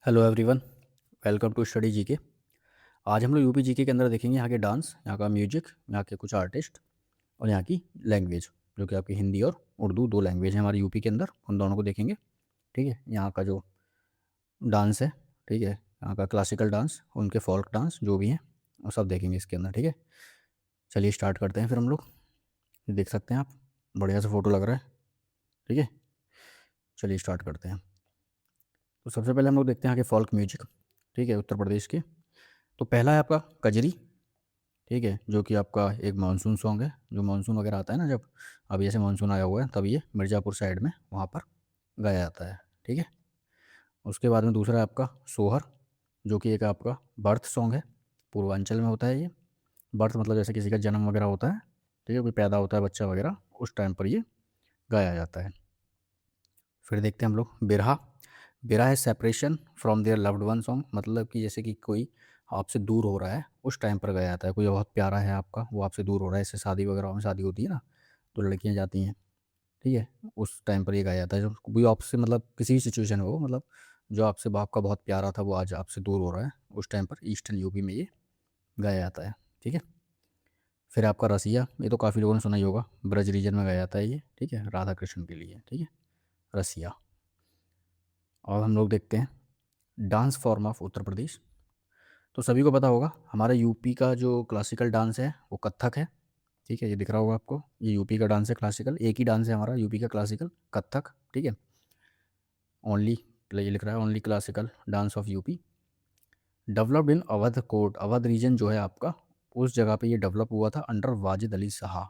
Hello everyone. Welcome to study GK. आज हम लोग यूपी जीके के अंदर देखेंगे यहाँ के डांस, यहाँ का म्यूजिक, यहाँ के कुछ आर्टिस्ट और यहाँ की लैंग्वेज, जो कि आपकी हिंदी और उर्दू दो लैंग्वेज है हमारे यूपी के अंदर। उन दोनों को देखेंगे। ठीक है, यहाँ का जो डांस है, ठीक है, यहाँ का क्लासिकल डांस, उनके फोल्क डांस जो भी हैं, वो सब देखेंगे इसके अंदर। ठीक है, चलिए स्टार्ट करते हैं फिर हम लोग। ये देख सकते हैं आप, बढ़िया सा फोटो लग रहा है। ठीक है, चलिए स्टार्ट करते हैं। तो सबसे पहले हम लोग देखते हैं यहाँ के फोल्क म्यूजिक। ठीक है, उत्तर प्रदेश के। तो पहला है आपका कजरी। ठीक है, जो कि आपका एक मानसून सॉन्ग है, जो मानसून वगैरह आता है ना, जब अभी ऐसे मानसून आया हुआ है तब ये मिर्ज़ापुर साइड में वहाँ पर गाया जाता है। ठीक है, उसके बाद में दूसरा है आपका सोहर, जो कि एक आपका बर्थ सॉन्ग है। पूर्वांचल में होता है ये। बर्थ मतलब जैसे किसी का जन्म वगैरह होता है, ठीक है, कोई पैदा होता है बच्चा वगैरह, उस टाइम पर ये गाया जाता है। फिर देखते हैं हम लोग बिरहा। बिरहा है separation from their loved one song, मतलब कि जैसे कि कोई आपसे दूर हो रहा है उस टाइम पर गाया जाता है। कोई बहुत प्यारा है आपका, वो आपसे दूर हो रहा है, जैसे शादी वगैरह में शादी होती है ना, तो लड़कियां जाती हैं, ठीक है, उस टाइम पर ये गाया जाता है। जो कोई आपसे मतलब किसी भी सिचुएशन में हो, मतलब जो आपसे आपका बहुत प्यारा था वो आज आपसे दूर हो रहा है, उस टाइम पर ईस्टर्न यूपी में ये गाया जाता है। ठीक है, फिर आपका रसिया, ये तो काफ़ी लोगों ने सुना ही होगा, ब्रज रीजन में गाया जाता है ये। ठीक है, राधा कृष्ण के लिए। ठीक है, रसिया। और हम लोग देखते हैं dance form of Uttar Pradesh. तो सभी को पता होगा हमारा यूपी का जो क्लासिकल डांस है वो कथक है। ठीक है, ये दिख रहा होगा आपको, ये यूपी का डांस है क्लासिकल, एक ही डांस है हमारा यूपी का क्लासिकल, कथक। ठीक है, ओनली, ये लिख रहा है only classical dance of UP, developed in Awadh court. Awadh region जो है आपका, उस जगह पे ये डेवलप हुआ था अंडर वाजिद अली शाह।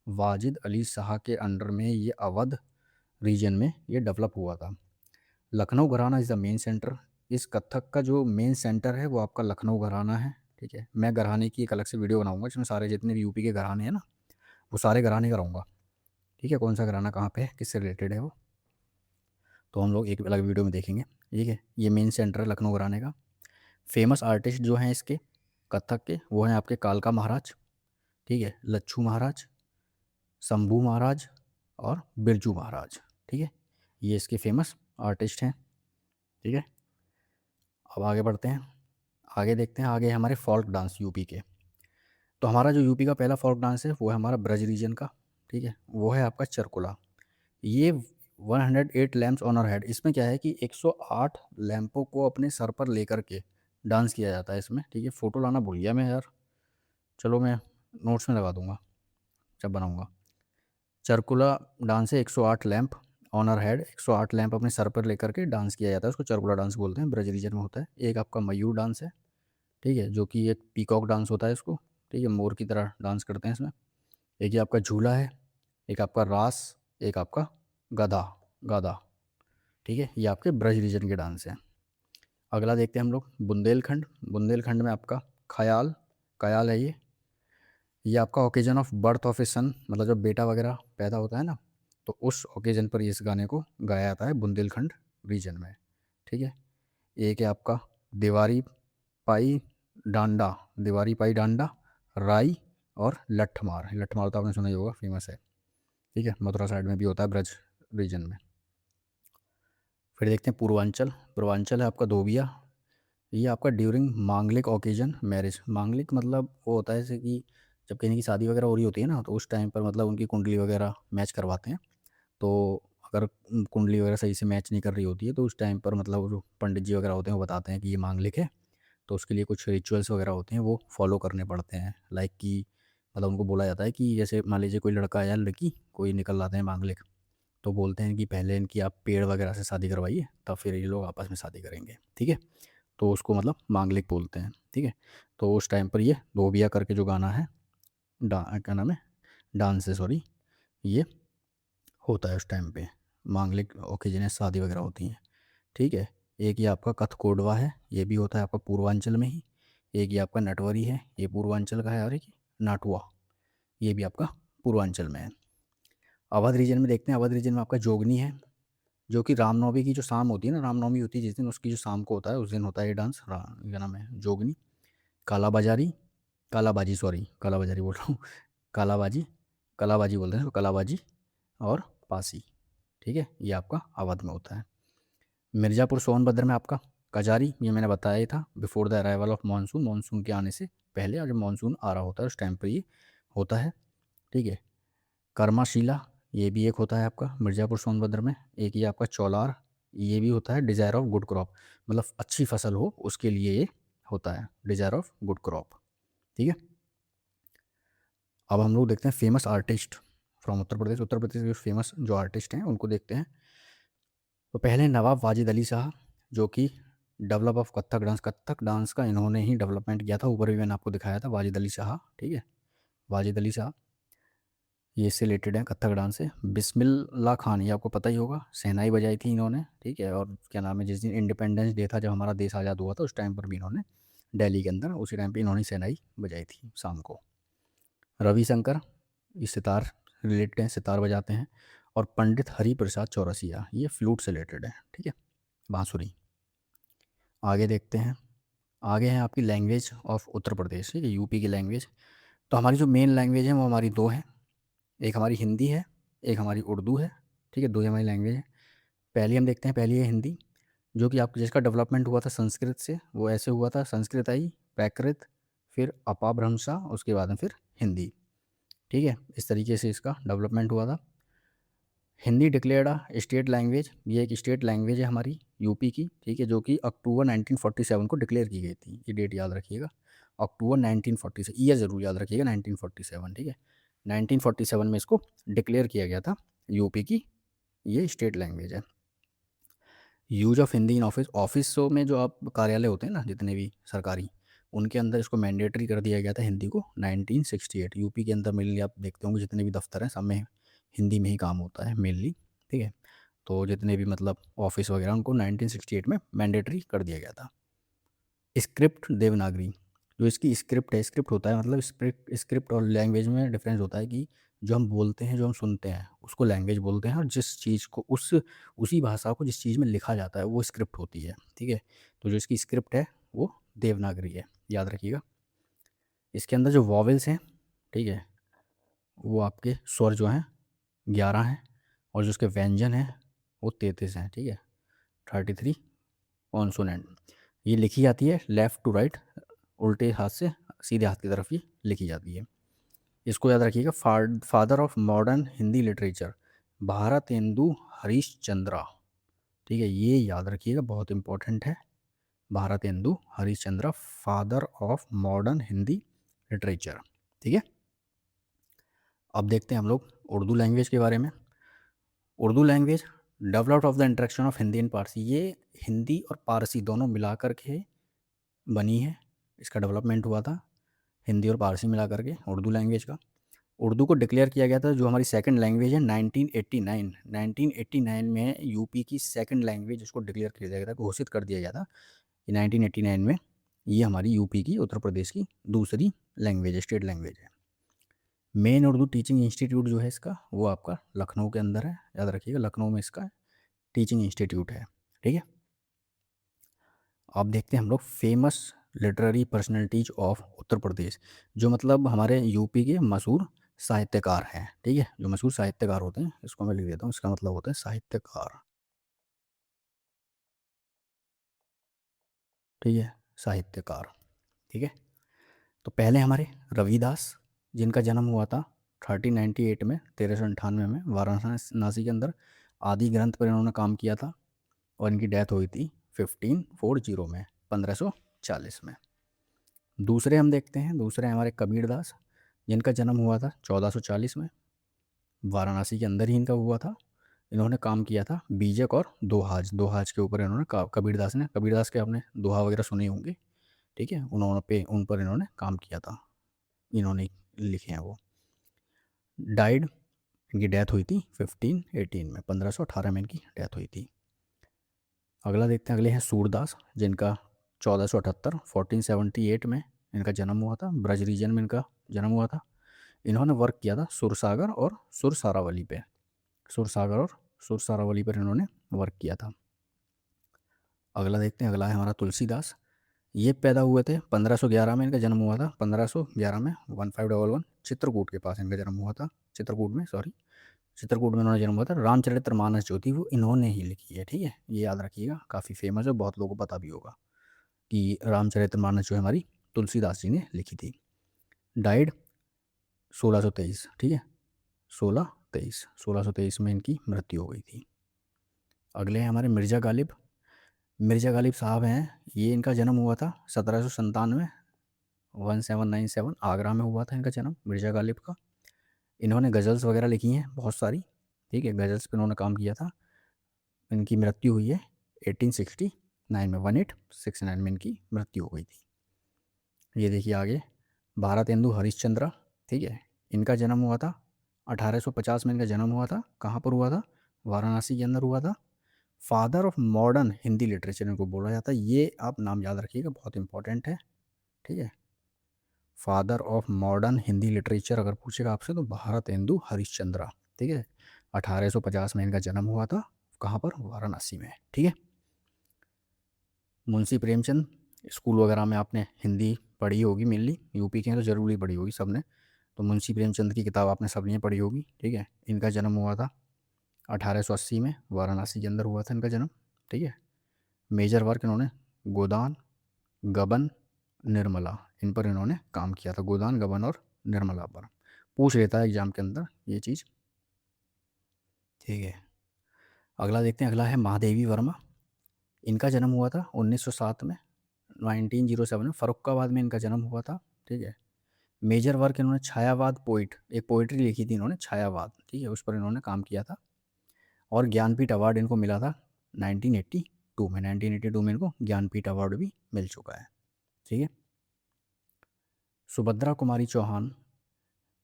वाजिद अली शाह के अंडर में ये अवध रीजन में ये डेवलप हुआ था। लखनऊ घराना इज़ द मेन सेंटर। इस कथक का जो मेन सेंटर है वो आपका लखनऊ घराना है। ठीक है, मैं घराने की एक अलग से वीडियो बनाऊंगा जिसमें सारे जितने भी यूपी के घराने हैं ना, वो सारे घराने कराऊंगा। ठीक है, कौन सा घराना कहाँ पे है, किससे रिलेटेड है वो, तो हम लोग एक अलग वीडियो में देखेंगे। ठीक है, ये मेन सेंटर है लखनऊ घराने का। फेमस आर्टिस्ट जो हैं इसके कथक के, वो हैं आपके कालका महाराज, ठीक है, लच्छू महाराज, शंभू महाराज और बिरजू महाराज। ठीक है, ये इसके फेमस आर्टिस्ट हैं। ठीक है, अब आगे बढ़ते हैं। आगे देखते हैं, आगे हमारे फोल्क डांस यूपी के। तो हमारा जो यूपी का पहला फोल्क डांस है वो है हमारा ब्रज रीजन का। ठीक है, वो है आपका चरकुला। ये 108 लैम्प्स ऑन आवर हेड। इसमें क्या है कि 108 लैंपों को अपने सर पर लेकर के डांस किया जाता है इसमें। ठीक है, फ़ोटो लाना भूल गया मैं यार, चलो मैं नोट्स में लगा दूंगा जब बनाऊंगा। चरकुला डांस है, 108 lamp on our head, 108 lamp अपने सर पर लेकर के डांस किया जाता है, उसको चरकुला डांस बोलते हैं, ब्रज रीजन में होता है। एक आपका मयूर डांस है, ठीक है, जो कि एक पीकॉक डांस होता है इसको, ठीक है, मोर की तरह डांस करते हैं इसमें। एक ये आपका झूला है, एक आपका रास, एक आपका गधा, गादा। ठीक है, ये आपके ब्रज रीजन के डांस हैं। अगला देखते हैं हम लोग बुंदेलखंड। बुंदेलखंड में आपका ख्याल, कयाल है ये आपका ओकेजन ऑफ बर्थ ऑफ ए सन, मतलब जब बेटा वगैरह पैदा होता है ना, तो उस ओकेजन पर इस गाने को गाया जाता है बुंदेलखंड रीजन में। ठीक है, एक है आपका दीवारी पाई डांडा, दीवारी पाई डांडा, राई और लठमार। लठमार तो आपने सुना ही होगा, फेमस है। ठीक है, मथुरा साइड में भी होता है, ब्रज रीजन में। फिर देखते हैं पूर्वांचल। पूर्वांचल है आपका धोबिया। ये आपका ड्यूरिंग मांगलिक ओकेजन मैरिज। मांगलिक मतलब वो होता है जैसे कि जब कहीं की शादी वगैरह हो रही होती है ना, तो उस टाइम पर मतलब उनकी कुंडली वगैरह मैच करवाते हैं। तो अगर कुंडली वगैरह सही से मैच नहीं कर रही होती है तो उस टाइम पर मतलब जो पंडित जी वगैरह होते हैं वो बताते हैं कि ये मांगलिक है, तो उसके लिए कुछ रिचुअल्स वगैरह होते हैं वो फॉलो करने पड़ते हैं। लाइक कि मतलब उनको बोला जाता है कि जैसे मान लीजिए कोई लड़का या लड़की कोई निकल आते हैं मांगलिक, तो बोलते हैं कि पहले इनकी आप पेड़ वगैरह से शादी करवाइए, तब फिर ये लोग आपस में शादी करेंगे। ठीक है, तो उसको मतलब मांगलिक बोलते हैं। ठीक है, तो उस टाइम पर ये धोबिया करके जो गाना है, क्या नाम है, डांस है सॉरी, ये होता है उस टाइम पे, मांगलिक ओकेजन है, शादी वगैरह होती हैं। ठीक है, एक ये आपका कथकोडवा है, ये भी होता है आपका पूर्वांचल में ही। एक ये आपका नटवरी है, ये पूर्वांचल का है, और एक नाटुआ, ये भी आपका पूर्वांचल में है। अवध रीजन में देखते हैं, अवध रीजन में आपका जोगनी है, जो कि रामनवमी की जो शाम होती है ना, रामनवमी होती है जिस दिन, उसकी जो शाम को होता है उस दिन होता है ये डांस। क्या नाम है, जोगनी। काला बाजारी, कालाबाजी सॉरी, काला बाजारी बोल रहा हूँ, कालाबाजी, कलाबाजी बोलते हैं तो कलाबाजी और पासी। ठीक है, ये आपका अवध में होता है। मिर्ज़ापुर सोनभद्र में आपका कजारी ये मैंने बताया ही था, before the arrival of monsoon, monsoon के आने से पहले, और जब मानसून आ रहा होता है उस टाइम पर ये होता है। ठीक है। कर्माशीला ये भी एक होता है आपका मिर्ज़ापुर सोनभद्र में। एक ये आपका चौलार, ये भी होता है डिज़ायर ऑफ गुड क्रॉप, मतलब अच्छी फसल हो उसके लिए ये होता है डिज़ायर ऑफ गुड क्रॉप। ठीक है। अब हम लोग देखते हैं famous artist from Uttar Pradesh. Uttar Pradesh के फेमस जो आर्टिस्ट हैं उनको देखते हैं। तो पहले नवाब वाजिद अली शाह, जो कि डेवलप ऑफ कथक डांस का इन्होंने ही डेवलपमेंट किया था। ऊपर भी मैंने आपको दिखाया था वाजिद अली शाह। ठीक है। वाजिद अली शाह ये इससे रिलेटेड है कथक डांस से। बिस्मिल्लाह खान ये आपको पता ही होगा, शहनाई बजाई थी इन्होंने। ठीक है। और क्या नाम है, जिस दिन इंडिपेंडेंस डे था, जब हमारा देश आज़ाद हुआ था, उस टाइम पर भी इन्होंने दिल्ली के अंदर उसी टाइम पे इन्होंने शहनाई बजाई थी शाम को। रविशंकर ये सितार रिलेटेड हैं, सितार बजाते हैं। और पंडित हरि प्रसाद चौरसिया ये फ्लूट से रिलेटेड है। ठीक है, बांसुरी। आगे देखते हैं। आगे है आपकी लैंग्वेज ऑफ उत्तर प्रदेश। ठीक है, यूपी की लैंग्वेज। तो हमारी जो मेन लैंग्वेज है वो हमारी दो हैं, एक हमारी हिंदी है, एक हमारी उर्दू है। ठीक है, दो ही हमारी लैंग्वेज है। पहली हम देखते हैं, पहली है हिंदी, जो कि आपको जिसका डेवलपमेंट हुआ था संस्कृत से। वो ऐसे हुआ था, संस्कृत आई, प्राकृत, फिर अपभ्रंशा, उसके बाद में फिर हिंदी। ठीक है, इस तरीके से इसका डेवलपमेंट हुआ था। Hindi declared a state language, ये एक स्टेट लैंग्वेज है हमारी यूपी की। ठीक है, जो कि अक्टूबर 1947 को डिक्लेयर की गई थी। ये डेट याद रखिएगा, अक्टूबर 1947, ईयर ज़रूर याद रखिएगा 1947। ठीक है, 1947 में इसको डिक्लेयर किया गया था यूपी की ये स्टेट लैंग्वेज है। Use of Hindi in office, ऑफिसों में जो आप कार्यालय होते हैं ना जितने भी सरकारी, उनके अंदर इसको मैंडेटरी कर दिया गया था हिंदी को 1968। यूपी के अंदर मेनली आप देखते होंगे जितने भी दफ्तर हैं सब में हिंदी में ही काम होता है मेनली। ठीक है, तो जितने भी मतलब ऑफिस वगैरह उनको 1968 में मैंडेटरी कर दिया गया था। स्क्रिप्ट देवनागरी, जो इसकी स्क्रिप्ट है, स्क्रिप्ट होता है मतलब स्क्रिप्ट, स्क्रिप्ट और लैंग्वेज में डिफरेंस होता है कि जो हम बोलते हैं, जो हम सुनते हैं उसको लैंग्वेज बोलते हैं, और जिस चीज़ को उसी भाषा को जिस चीज़ में लिखा जाता है वो स्क्रिप्ट होती है। ठीक है, तो जो इसकी स्क्रिप्ट है वो देवनागरी है, याद रखिएगा। इसके अंदर जो वॉवेल्स हैं, ठीक है, वो आपके स्वर जो हैं 11 हैं, और जो उसके व्यंजन हैं वो 33 हैं। ठीक है, 33 कॉन्सोनेंट। ये लिखी जाती है लेफ़्ट टू राइट, उल्टे हाथ से सीधे हाथ की तरफ ये लिखी जाती है। इसको याद रखिएगा। Father of modern Hindi literature Bharatendu Harishchandra. ठीक है, ये याद रखिएगा, बहुत इंपॉर्टेंट है। Bharatendu Harishchandra, father of modern Hindi literature. ठीक है, अब देखते हैं हम लोग उर्दू लैंग्वेज के बारे में। Urdu language developed of the interaction of Hindi and Parsi, ये हिंदी और पारसी दोनों मिला कर के बनी है। इसका डेवलपमेंट हुआ था हिंदी और पारसी मिला करके उर्दू लैंग्वेज का। उर्दू को डिक्लेयर किया गया था जो हमारी सेकंड लैंग्वेज है 1989। 1989 में यूपी की सेकंड लैंग्वेज उसको डिक्लेयर किया गया था, घोषित कर दिया गया था कि 1989 में ये हमारी यूपी की, उत्तर प्रदेश की दूसरी लैंग्वेज है, स्टेट लैंग्वेज है। मेन उर्दू टीचिंग इंस्टीट्यूट जो है इसका वो आपका लखनऊ के अंदर है, याद रखिएगा, लखनऊ में इसका टीचिंग इंस्टीट्यूट है। ठीक है, अब देखते हैं हम लोग famous literary personalities of Uttar Pradesh, जो मतलब हमारे यूपी के मशहूर साहित्यकार हैं। ठीक है, जो मशहूर साहित्यकार होते हैं, इसको मैं लिख देता हूँ, इसका मतलब होता है साहित्यकार। ठीक है, साहित्यकार। ठीक है, तो पहले हमारे रविदास, जिनका जन्म हुआ था 1398 में, 1398 में वाराणसी के अंदर। आदि ग्रंथ पर इन्होंने काम किया था, और इनकी डेथ हुई थी 1540 में, 1540 में। दूसरे हम देखते हैं, दूसरे हमारे कबीरदास, जिनका जन्म हुआ था 1440 में, वाराणसी के अंदर ही इनका हुआ था। इन्होंने काम किया था बीजक और दोहाज, दोहाज के ऊपर इन्होंने कबीरदास ने, कबीरदास के आपने दोहा वगैरह सुने होंगे। ठीक है, उन पर इन्होंने काम किया था, इन्होंने लिखे हैं वो। डाइड, इनकी डेथ हुई थी 1518 में, 1518 में इनकी डेथ हुई थी। अगला देखते हैं, अगले हैं सूरदास, जिनका 1478 1478 में इनका जन्म हुआ था, ब्रज रीजन में इनका जन्म हुआ था। इन्होंने वर्क किया था सुरसागर और सुरसारावली पे, सुरसागर और सुरसारावली पर इन्होंने वर्क किया था। अगला देखते हैं, अगला है हमारा तुलसीदास। ये पैदा हुए थे 1511 में, इनका जन्म हुआ था 1511 में, 1511 चित्रकूट के पास इनका जन्म हुआ था, चित्रकूट में, सॉरी। चित्रकूट में इन्होंने जन्म हुआ था। रामचरितमानस जो थी वो इन्होंने ही लिखी है, ठीक है, ये याद रखिएगा, काफ़ी फेमस है, बहुत लोगों को पता भी होगा कि रामचरितमानस जो है हमारी तुलसीदास जी ने लिखी थी। डाइड 1623, ठीक है, 1623 में इनकी मृत्यु हो गई थी। अगले हैं हमारे मिर्ज़ा गालिब। मिर्ज़ा गालिब साहब हैं, ये इनका जन्म हुआ था 1797, 1797 आगरा में हुआ था इनका जन्म, मिर्ज़ा गालिब का। इन्होंने गज़ल्स वगैरह लिखी हैं बहुत सारी, ठीक है, गज़ल्स पे इन्होंने काम किया था। इनकी मृत्यु हुई है 1869 में, 1869 में इनकी मृत्यु हो गई थी। ये देखिए आगे, भारतेंदु हरिश्चंद्र, ठीक है, इनका जन्म हुआ था 1850 में, इनका जन्म हुआ था। कहाँ पर हुआ था? वाराणसी के अंदर हुआ था। Father of modern Hindi literature इनको बोला जाता है, ये आप नाम याद रखिएगा, बहुत इंपॉर्टेंट है, ठीक है। Father of modern Hindi literature अगर पूछेगा आपसे तो भारतेंदु हरिश्चंद्र, ठीक है। 1850 में इनका जन्म हुआ था। कहाँ पर? वाराणसी में, ठीक है। मुंशी प्रेमचंद, स्कूल वगैरह में आपने हिंदी पढ़ी होगी, मेनली यूपी के हैं तो ज़रूरी पढ़ी होगी सबने, तो मुंशी प्रेमचंद की किताब आपने सबने पढ़ी होगी, ठीक है। इनका जन्म हुआ था 1880 में, वाराणसी के अंदर हुआ था इनका जन्म, ठीक है। मेजर वर्क इन्होंने गोदान, गबन, निर्मला, इन पर इन्होंने काम किया था, गोदान, गबन और निर्मला पर। पूछ लेता है एग्जाम के अंदर ये चीज़, ठीक है। अगला देखते हैं, अगला है महादेवी वर्मा। इनका जन्म हुआ था 1907 में, 1907 में फ़र्रुखाबाद में इनका जन्म हुआ था, ठीक है। मेजर वर्क इन्होंने छायावाद पोइट, एक पोइट्री लिखी थी इन्होंने छायावाद, ठीक है, उस पर इन्होंने काम किया था। और ज्ञानपीठ अवार्ड इनको मिला था 1982 में, 1982 में इनको ज्ञानपीठ अवार्ड भी मिल चुका है, ठीक है। सुभद्रा कुमारी चौहान,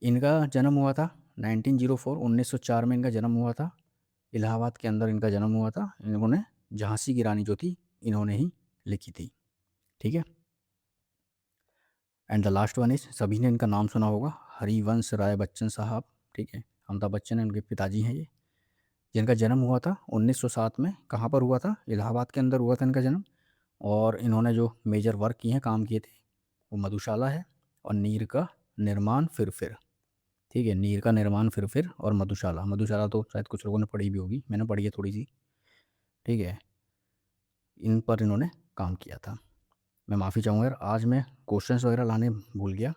इनका जन्म हुआ था 1904, 1904 में इनका जन्म हुआ था। इलाहाबाद के अंदर इनका जन्म हुआ था। इन्होंने झांसी की रानी जो थी इन्होंने ही लिखी थी, ठीक है। And the last one is, सभी ने इनका नाम सुना होगा, हरिवंश राय बच्चन साहब, ठीक है, अमिताभ बच्चन है उनके पिताजी हैं ये, जिनका जन्म हुआ था 1907 में। कहाँ पर हुआ था? इलाहाबाद के अंदर हुआ था इनका जन्म। और इन्होंने जो मेजर वर्क किए हैं, काम किए थे, वो मधुशाला है और नीर का निर्माण फिर, ठीक है, नीर का निर्माण फिर और मधुशाला। मधुशाला तो शायद कुछ लोगों ने पढ़ी भी होगी, मैंने पढ़ी है थोड़ी सी, ठीक है। इन पर इन्होंने काम किया था। मैं माफ़ी चाहूँगा यार, आज मैं क्वेश्चंस वगैरह लाने भूल गया,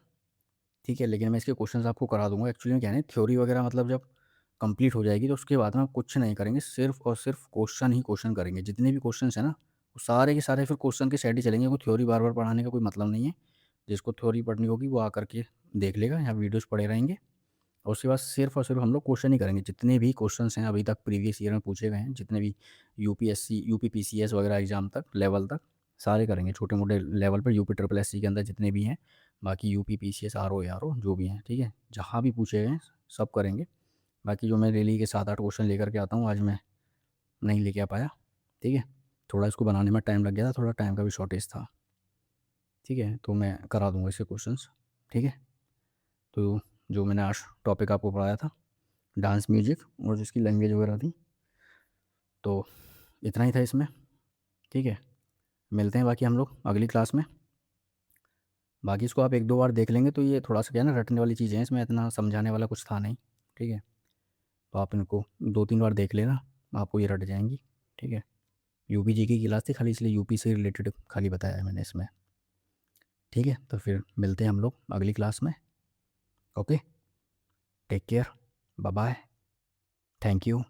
ठीक है, लेकिन मैं इसके क्वेश्चंस आपको करा दूंगा। एक्चुअली में क्या है, थ्योरी वगैरह मतलब जब कंप्लीट हो जाएगी तो उसके बाद में कुछ नहीं करेंगे, सिर्फ और सिर्फ क्वेश्चन ही क्वेश्चन करेंगे। जितने भी क्वेश्चंस हैं ना, वो सारे के सारे फिर क्वेश्चन के साइड ही चलेंगे, वो थ्योरी बार बार पढ़ाने का कोई मतलब नहीं है। जिसको थ्योरी पढ़नी होगी वो आकर के देख लेगा, यहाँ वीडियोज़ पढ़े रहेंगे, और उसके बाद सिर्फ और सिर्फ हम लोग क्वेश्चन ही करेंगे। जितने भी क्वेश्चंस हैं अभी तक प्रीवियस ईयर में पूछे गए हैं, जितने भी यूपीएससी, यूपीपीसीएस वगैरह एग्जाम तक, लेवल तक, सारे करेंगे, छोटे मोटे लेवल पर, यूपी ट्रिपल एस सी के अंदर जितने भी हैं, बाकी यूपी पीसीएस आर ओ जो भी हैं, ठीक है, जहाँ भी पूछे गए हैं सब करेंगे। बाकी जो मैं डेली के 7-8 क्वेश्चन लेकर के आता हूँ, आज मैं नहीं लेके आ पाया, ठीक है, थोड़ा इसको बनाने में टाइम लग गया था, थोड़ा टाइम का भी शॉर्टेज था, ठीक है, तो मैं करा दूँगा इसके क्वेश्चंस, ठीक है। तो जो मैंने आज टॉपिक आपको पढ़ाया था, डांस म्यूजिक और जिसकी लैंग्वेज वगैरह थी, तो इतना ही था इसमें, ठीक है। मिलते हैं बाकी हम लोग अगली क्लास में। बाकी इसको आप 1-2 बार देख लेंगे तो ये थोड़ा सा क्या है ना, रटने वाली चीज़ें हैं, इसमें इतना समझाने वाला कुछ था नहीं, ठीक है। तो आप इनको 2-3 बार देख लेना, आपको ये रट जाएंगी, ठीक है। यूपी जीके की क्लास थी खाली, इसलिए यूपी से रिलेटेड खाली बताया है मैंने इसमें, ठीक है। तो फिर मिलते हैं हम लोग अगली क्लास में। Okay, take care, bye bye, thank you.